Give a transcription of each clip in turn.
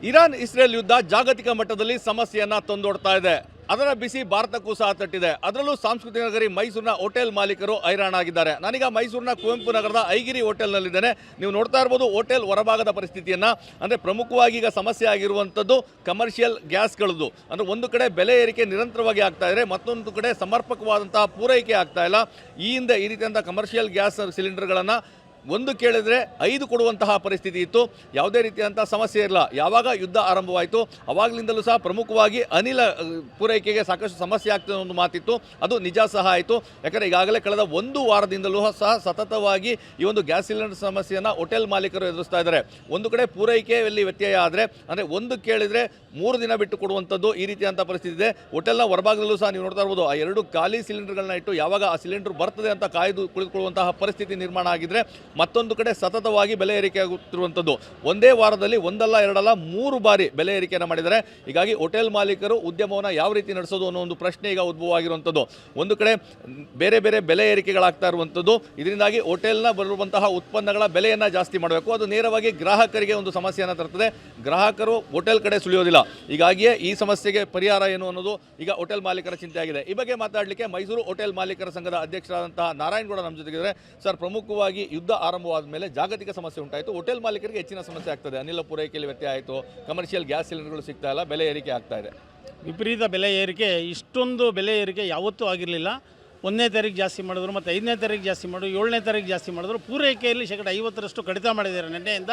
Iran Israel ಯುದ್ಧ ಜಾಗತಿಕ ಮಟ್ಟದಲ್ಲಿ ಸಮಸ್ಯೆಯನ್ನ ತಂದೊಡ್ತಾ ಇದೆ. ಅದರ ಬಿಸಿ ಭಾರತಕ್ಕೂ ಸಹ ತಟ್ಟಿದೆ. ಅದರಲ್ಲೂ ಸಾಂಸ್ಕೃತಿಕ ನಗರಿ ಮೈಸೂರಿನ ಹೋಟೆಲ್ ಮಾಲೀಕರು ಹೈರಾಣಾಗಿದ್ದಾರೆ. ನಾನೀಗ ಮೈಸೂರಿನ ಕುವೆಂಪು ನಗರದ ಐಗಿರಿ ಹೋಟೆಲ್ನಲ್ಲಿದ್ದೇನೆ. ನೀವು ನೋಡ್ತಾ ಇರ್ಬೋದು ಹೋಟೆಲ್ ಹೊರಭಾಗದ ಪರಿಸ್ಥಿತಿಯನ್ನು. ಅಂದರೆ ಪ್ರಮುಖವಾಗಿ ಈಗ ಸಮಸ್ಯೆ ಆಗಿರುವಂಥದ್ದು ಕಮರ್ಷಿಯಲ್ ಗ್ಯಾಸ್ಗಳದ್ದು. ಅಂದರೆ ಒಂದು ಕಡೆ ಬೆಲೆ ಏರಿಕೆ ನಿರಂತರವಾಗಿ ಆಗ್ತಾ ಇದೆ, ಮತ್ತೊಂದು ಕಡೆ ಸಮರ್ಪಕವಾದಂತಹ ಪೂರೈಕೆ ಆಗ್ತಾ ಇಲ್ಲ. ಈ ಹಿಂದೆ ಈ ರೀತಿಯಂಥ ಕಮರ್ಷಿಯಲ್ ಗ್ಯಾಸ್ ಸಿಲಿಂಡರ್ಗಳನ್ನು ಒಂದು ಕೇಳಿದರೆ 5 ಕೊಡುವಂತಹ ಪರಿಸ್ಥಿತಿ ಇತ್ತು. ಯಾವುದೇ ರೀತಿಯಂಥ ಸಮಸ್ಯೆ ಇರಲ್ಲ. ಯಾವಾಗ ಯುದ್ಧ ಆರಂಭವಾಯಿತು ಅವಾಗಲಿಂದಲೂ ಸಹ ಪ್ರಮುಖವಾಗಿ ಅನಿಲ ಪೂರೈಕೆಗೆ ಸಾಕಷ್ಟು ಸಮಸ್ಯೆ ಆಗ್ತದೆ ಒಂದು ಮಾತಿತ್ತು. ಅದು ನಿಜ ಸಹ ಆಯಿತು. ಯಾಕಂದರೆ ಈಗಾಗಲೇ ಕಳೆದ 1 ವಾರದಿಂದಲೂ ಸಹ ಸತತವಾಗಿ ಈ ಒಂದು ಗ್ಯಾಸ್ ಸಿಲಿಂಡರ್ ಸಮಸ್ಯೆಯನ್ನು ಹೋಟೆಲ್ ಮಾಲೀಕರು ಎದುರಿಸ್ತಾ ಇದ್ದಾರೆ. ಒಂದು ಕಡೆ ಪೂರೈಕೆಯಲ್ಲಿ ವ್ಯತ್ಯಯ ಆದರೆ ಅಂದರೆ ಒಂದು ಕೇಳಿದರೆ 3 ದಿನ ಬಿಟ್ಟು ಕೊಡುವಂಥದ್ದು ಈ ರೀತಿಯಂಥ ಪರಿಸ್ಥಿತಿ ಇದೆ. ಹೋಟೆಲ್ನ ಹೊರಭಾಗದಲ್ಲೂ ಸಹ ನೀವು ನೋಡ್ತಾ ಇರ್ಬೋದು ಆ 2 ಖಾಲಿ ಸಿಲಿಂಡರ್ಗಳನ್ನ ಇಟ್ಟು ಯಾವಾಗ ಆ ಸಿಲಿಂಡರ್ ಬರ್ತದೆ ಅಂತ ಕಾಯ್ದು ಕುಳಿತುಕೊಳ್ಳುವಂತಹ ಪರಿಸ್ಥಿತಿ ನಿರ್ಮಾಣ ಆಗಿದ್ರೆ, ಮತ್ತೊಂದು ಕಡೆ ಸತತವಾಗಿ ಬೆಲೆ ಏರಿಕೆ ಆಗುತ್ತಿರುವಂಥದ್ದು. ಒಂದೇ ವಾರದಲ್ಲಿ 1 ಅಲ್ಲ 2 ಅಲ್ಲ 3 ಬಾರಿ ಬೆಲೆ ಏರಿಕೆಯನ್ನು ಮಾಡಿದ್ದಾರೆ. ಹೀಗಾಗಿ ಹೋಟೆಲ್ ಮಾಲೀಕರು ಉದ್ಯಮವನ್ನು ಯಾವ ರೀತಿ ನಡೆಸೋದು ಅನ್ನೋ ಒಂದು ಪ್ರಶ್ನೆ ಈಗ ಉದ್ಭವ ಆಗಿರುವಂಥದ್ದು. ಒಂದು ಕಡೆ ಬೇರೆ ಬೇರೆ ಬೆಲೆ ಏರಿಕೆಗಳಾಗ್ತಾ ಇರುವಂಥದ್ದು. ಇದರಿಂದಾಗಿ ಹೋಟೆಲ್ನ ಬರುವಂತಹ ಉತ್ಪನ್ನಗಳ ಬೆಲೆಯನ್ನು ಜಾಸ್ತಿ ಮಾಡಬೇಕು. ಅದು ನೇರವಾಗಿ ಗ್ರಾಹಕರಿಗೆ ಒಂದು ಸಮಸ್ಯೆಯನ್ನು ತರ್ತದೆ. ಗ್ರಾಹಕರು ಹೋಟೆಲ್ ಕಡೆ ಸುಳಿಯೋದಿಲ್ಲ. ಹೀಗಾಗಿಯೇ ಈ ಸಮಸ್ಯೆಗೆ ಪರಿಹಾರ ಏನು ಅನ್ನೋದು ಈಗ ಹೋಟೆಲ್ ಮಾಲೀಕರ ಚಿಂತೆ ಆಗಿದೆ. ಈ ಬಗ್ಗೆ ಮಾತಾಡಲಿಕ್ಕೆ ಮೈಸೂರು ಹೋಟೆಲ್ ಮಾಲೀಕರ ಸಂಘದ ಅಧ್ಯಕ್ಷರಾದಂತಹ ನಾರಾಯಣಗೌಡ ನಮ್ಮ ಜೊತೆಗಿದ್ದಾರೆ. ಸರ್, ಪ್ರಮುಖವಾಗಿ ಯುದ್ಧ ಆರಂಭವಾದ ಮೇಲೆ ಜಾಗತಿಕ ಸಮಸ್ಯೆ ಉಂಟಾಯಿತು. ಹೋಟೆಲ್ ಮಾಲೀಕರಿಗೆ ಹೆಚ್ಚಿನ ಸಮಸ್ಯೆ ಆಗ್ತದೆ. ಅನಿಲ ಪೂರೈಕೆಯಲ್ಲಿ ವ್ಯತ್ಯಯ ಆಯಿತು, ಕಮರ್ಷಿಯಲ್ ಗ್ಯಾಸ್ ಸಿಲಿಂಡರ್ಗಳು ಸಿಗ್ತಾ ಇಲ್ಲ, ಬೆಲೆ ಏರಿಕೆ ಆಗ್ತಾ ಇದೆ. ವಿಪರೀತ ಬೆಲೆ ಏರಿಕೆ, ಇಷ್ಟೊಂದು ಬೆಲೆ ಏರಿಕೆ ಯಾವತ್ತೂ ಆಗಿರಲಿಲ್ಲ. 1ನೇ ತಾರೀಕು ಜಾಸ್ತಿ ಮಾಡಿದ್ರು, ಮತ್ತು 5ನೇ ತಾರೀಕು ಜಾಸ್ತಿ ಮಾಡಿದ್ರು, 7ನೇ ತಾರೀಕು ಜಾಸ್ತಿ ಮಾಡಿದ್ರು. ಪೂರೈಕೆಯಲ್ಲಿ 50% ಕಡಿತ ಮಾಡಿದ್ದಾರೆ ನಿನ್ನೆಯಿಂದ.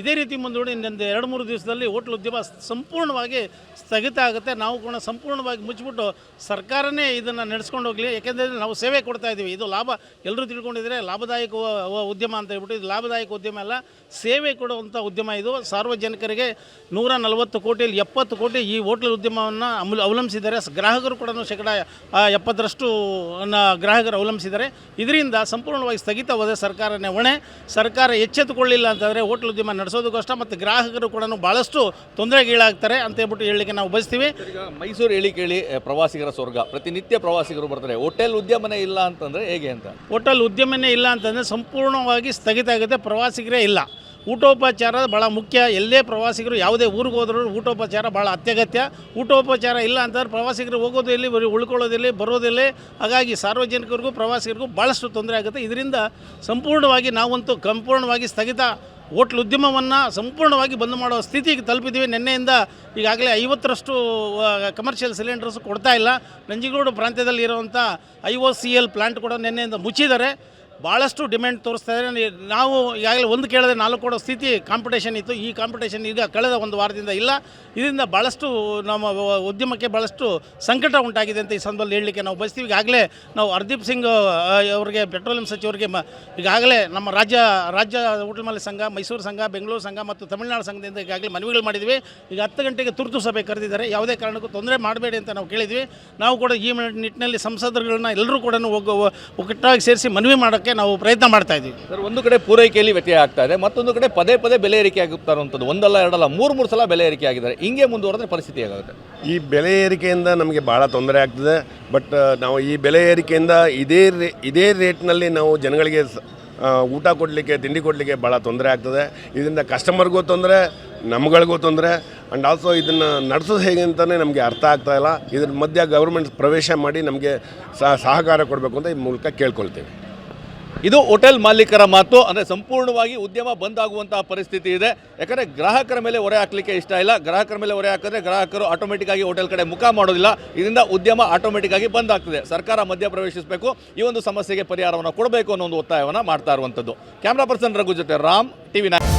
ಇದೇ ರೀತಿ ಮುಂದೂಡಿ ಇನ್ನೊಂದು 2-3 ದಿವಸದಲ್ಲಿ ಹೋಟ್ಲ್ ಉದ್ಯಮ ಸಂಪೂರ್ಣವಾಗಿ ಸ್ಥಗಿತ ಆಗುತ್ತೆ. ನಾವು ಕೂಡ ಸಂಪೂರ್ಣವಾಗಿ ಮುಚ್ಚಿಬಿಟ್ಟು ಸರ್ಕಾರನೇ ಇದನ್ನು ನಡೆಸ್ಕೊಂಡು ಹೋಗಲಿ. ಯಾಕೆಂದರೆ ನಾವು ಸೇವೆ ಕೊಡ್ತಾ ಇದ್ದೀವಿ. ಇದು ಲಾಭ, ಎಲ್ಲರೂ ತಿಳ್ಕೊಂಡಿದ್ದಾರೆ ಲಾಭದಾಯಕ ಉದ್ಯಮ ಅಂತ ಹೇಳ್ಬಿಟ್ಟು. ಇದು ಲಾಭದಾಯಕ ಉದ್ಯಮ ಅಲ್ಲ, ಸೇವೆ ಕೊಡುವಂಥ ಉದ್ಯಮ ಇದು. ಸಾರ್ವಜನಿಕರಿಗೆ 140 ಕೋಟಿಯಲ್ಲಿ 70 ಕೋಟಿ ಈ ಹೋಟ್ಲ್ ಉದ್ಯಮವನ್ನು ಅವಲಂಬಿಸಿದ್ದಾರೆ. ಗ್ರಾಹಕರು ಕೂಡ 70% ಗ್ರಾಹಕರು ಅವಲಂಬಿಸಿದ್ದಾರೆ. ಇದರಿಂದ ಸಂಪೂರ್ಣವಾಗಿ ಸ್ಥಗಿತವಾದ ಸರ್ಕಾರನೇ ಹೊಣೆ. ಸರ್ಕಾರ ಎಚ್ಚೆತ್ತುಕೊಳ್ಳಿಲ್ಲ ಅಂತಂದರೆ ಹೋಟ್ಲ್ ಉದ್ಯಮ ನಡೆಸೋದು ಕಷ್ಟ, ಮತ್ತು ಗ್ರಾಹಕರು ಕೂಡ ಭಾಳಷ್ಟು ತೊಂದರೆಗೀಡಾಗ್ತಾರೆ ಅಂತ ಹೇಳ್ಬಿಟ್ಟು ಹೇಳಲಿಕ್ಕೆ ನಾವು ಬಯಸ್ತೀವಿ. ಈಗ ಮೈಸೂರು ಹೇಳಿ ಪ್ರವಾಸಿಗರ ಸ್ವರ್ಗ, ಪ್ರತಿನಿತ್ಯ ಪ್ರವಾಸಿಗರು ಬರ್ತಾರೆ. ಹೋಟೆಲ್ ಉದ್ಯಮನೇ ಇಲ್ಲ ಅಂತಂದರೆ ಹೇಗೆ ಅಂತ? ಹೋಟೆಲ್ ಉದ್ಯಮನೇ ಇಲ್ಲ ಅಂತಂದರೆ ಸಂಪೂರ್ಣವಾಗಿ ಸ್ಥಗಿತ ಆಗುತ್ತೆ. ಪ್ರವಾಸಿಗರೇ ಇಲ್ಲ. ಊಟೋಪಚಾರ ಭಾಳ ಮುಖ್ಯ. ಎಲ್ಲೇ ಪ್ರವಾಸಿಗರು ಯಾವುದೇ ಊರಿಗೆ ಹೋದರೂ ಊಟೋಪಚಾರ ಭಾಳ ಅತ್ಯಗತ್ಯ. ಊಟೋಪಚಾರ ಇಲ್ಲ ಅಂತಂದ್ರೆ ಪ್ರವಾಸಿಗರು ಹೋಗೋದು ಎಲ್ಲಿ, ಉಳ್ಕೊಳ್ಳೋದಿಲ್ಲ, ಬರೋದಿಲ್ಲ. ಹಾಗಾಗಿ ಸಾರ್ವಜನಿಕರಿಗೂ ಪ್ರವಾಸಿಗರಿಗೂ ಭಾಳಷ್ಟು ತೊಂದರೆ ಆಗುತ್ತೆ. ಇದರಿಂದ ಸಂಪೂರ್ಣವಾಗಿ ನಾವಂತೂ ಸಂಪೂರ್ಣವಾಗಿ ಸ್ಥಗಿತ ಹೋಟ್ಲ್ ಉದ್ಯಮವನ್ನು ಸಂಪೂರ್ಣವಾಗಿ ಬಂದ್ ಮಾಡೋ ಸ್ಥಿತಿಗೆ ತಲುಪಿದ್ದೀವಿ. ನಿನ್ನೆಯಿಂದ ಈಗಾಗಲೇ 50ರಷ್ಟು ಕಮರ್ಷಿಯಲ್ ಸಿಲಿಂಡರ್ಸ್ ಕೊಡ್ತಾ ಇಲ್ಲ. ನಂಜನಗೂಡು ಪ್ರಾಂತ್ಯದಲ್ಲಿ ಇರುವಂಥ IOCL ಪ್ಲಾಂಟ್ ಕೂಡ ನಿನ್ನೆಯಿಂದ ಮುಚ್ಚಿದ್ದಾರೆ. ಭಾಳಷ್ಟು ಡಿಮ್ಯಾಂಡ್ ತೋರಿಸ್ತಾ ಇದ್ದಾರೆ. ನಾವು ಈಗಾಗಲೇ 1 ಕೇಳಿದ್ರೆ 4 ಕೊಡೋ ಸ್ಥಿತಿ ಕಾಂಪಿಟೇಷನ್ ಇತ್ತು. ಈ ಕಾಂಪಿಟೇಷನ್ ಈಗ ಕಳೆದ 1 ವಾರದಿಂದ ಇಲ್ಲ. ಇದರಿಂದ ಭಾಳಷ್ಟು ನಮ್ಮ ಉದ್ಯಮಕ್ಕೆ ಭಾಳಷ್ಟು ಸಂಕಟ ಉಂಟಾಗಿದೆ ಅಂತ ಈ ಸಂದರ್ಭದಲ್ಲಿ ಹೇಳಲಿಕ್ಕೆ ನಾವು ಬಯಸ್ತೀವಿ. ಈಗಾಗಲೇ ನಾವು ಹರ್ದೀಪ್ ಸಿಂಗ್ ಅವರಿಗೆ, ಪೆಟ್ರೋಲಿಯಂ ಸಚಿವರಿಗೆ ಈಗಾಗಲೇ ನಮ್ಮ ರಾಜ್ಯ ಹೋಟೆಲ್ ಮಾಲೀಕರ ಸಂಘ, ಮೈಸೂರು ಸಂಘ, ಬೆಂಗಳೂರು ಸಂಘ ಮತ್ತು ತಮಿಳುನಾಡು ಸಂಘದಿಂದ ಈಗಾಗಲೇ ಮನವಿಗಳು ಮಾಡಿದ್ವಿ. ಈಗ 10 ಗಂಟೆಗೆ ತುರ್ತು ಸಭೆ ಕರೆದಿದ್ದಾರೆ. ಯಾವುದೇ ಕಾರಣಕ್ಕೂ ತೊಂದರೆ ಮಾಡಬೇಡಿ ಅಂತ ನಾವು ಕೇಳಿದ್ವಿ. ನಾವು ಕೂಡ ಈ ನಿಟ್ಟಿನಲ್ಲಿ ಸಂಸದರುಗಳನ್ನ ಎಲ್ಲರೂ ಕೂಡ ಒಗ್ಗಟ್ಟಾಗಿ ಸೇರಿಸಿ ಮನವಿ ಮಾಡೋಕ್ಕೆ ನಾವು ಪ್ರಯತ್ನ ಮಾಡ್ತಾ ಇದ್ದೀವಿ. ಸರ್, ಒಂದು ಕಡೆ ಪೂರೈಕೆಯಲ್ಲಿ ವ್ಯತ್ಯಯ ಆಗ್ತಾ ಇದೆ, ಮತ್ತೊಂದು ಕಡೆ ಪದೇ ಬೆಲೆ ಏರಿಕೆ ಆಗುತ್ತಾ ಇರುವಂಥದ್ದು. 1 ಅಲ್ಲ 2 ಅಲ್ಲ 3 ಸಲ ಬೆಲೆ ಏರಿಕೆ ಆಗಿದ್ದಾರೆ. ಹಿಂಗೆ ಮುಂದುವರೆದ್ರೆ ಪರಿಸ್ಥಿತಿ ಹೇಗಾಗುತ್ತೆ? ಈ ಬೆಲೆ ಏರಿಕೆಯಿಂದ ನಮಗೆ ಭಾಳ ತೊಂದರೆ ಆಗ್ತದೆ. ಬಟ್ ನಾವು ಈ ಬೆಲೆ ಏರಿಕೆಯಿಂದ ಇದೇ ರೇಟ್ನಲ್ಲಿ ನಾವು ಜನಗಳಿಗೆ ಊಟ ಕೊಡಲಿಕ್ಕೆ, ತಿಂಡಿ ಕೊಡಲಿಕ್ಕೆ ಭಾಳ ತೊಂದರೆ ಆಗ್ತದೆ. ಇದರಿಂದ ಕಸ್ಟಮರ್ಗೂ ತೊಂದರೆ, ನಮ್ಗಳಿಗೂ ತೊಂದರೆ. ಆ್ಯಂಡ್ ಆಲ್ಸೋ ಇದನ್ನು ನಡೆಸೋದು ಹೇಗೆ ಅಂತಲೇ ನಮಗೆ ಅರ್ಥ ಆಗ್ತಾ ಇಲ್ಲ. ಇದ್ರ ಮಧ್ಯೆ ಗೌರ್ಮೆಂಟ್ ಪ್ರವೇಶ ಮಾಡಿ ನಮಗೆ ಸಹಕಾರ ಕೊಡಬೇಕು ಅಂತ ಈ ಮೂಲಕ ಕೇಳ್ಕೊಳ್ತೀವಿ. ಇದು ಹೋಟೆಲ್ ಮಾಲೀಕರ ಮಾತು. ಅಂದರೆ ಸಂಪೂರ್ಣವಾಗಿ ಉದ್ಯಮ ಬಂದ್ ಆಗುವಂತಹ ಪರಿಸ್ಥಿತಿ ಇದೆ. ಯಾಕಂದರೆ ಗ್ರಾಹಕರ ಮೇಲೆ ಹೊರೆ ಹಾಕಲಿಕ್ಕೆ ಇಷ್ಟ ಇಲ್ಲ. ಗ್ರಾಹಕರ ಮೇಲೆ ಹೊರೆ ಹಾಕಿದ್ರೆ ಗ್ರಾಹಕರು ಆಟೋಮೆಟಿಕ್ ಆಗಿ ಹೋಟೆಲ್ ಕಡೆ ಮುಖ ಮಾಡೋದಿಲ್ಲ. ಇದರಿಂದ ಉದ್ಯಮ ಆಟೋಮೆಟಿಕ್ ಆಗಿ ಬಂದ್ ಆಗ್ತದೆ. ಸರ್ಕಾರ ಮಧ್ಯ ಪ್ರವೇಶಿಸಬೇಕು, ಈ ಒಂದು ಸಮಸ್ಯೆಗೆ ಪರಿಹಾರವನ್ನು ಕೊಡಬೇಕು ಅನ್ನೋ ಒಂದು ಒತ್ತಾಯವನ್ನು ಮಾಡ್ತಾ ಇರುವಂಥದ್ದು. ಕ್ಯಾಮ್ರಾ ಪರ್ಸನ್ ರಘು ಜೊತೆ ರಾಮ್, TV9.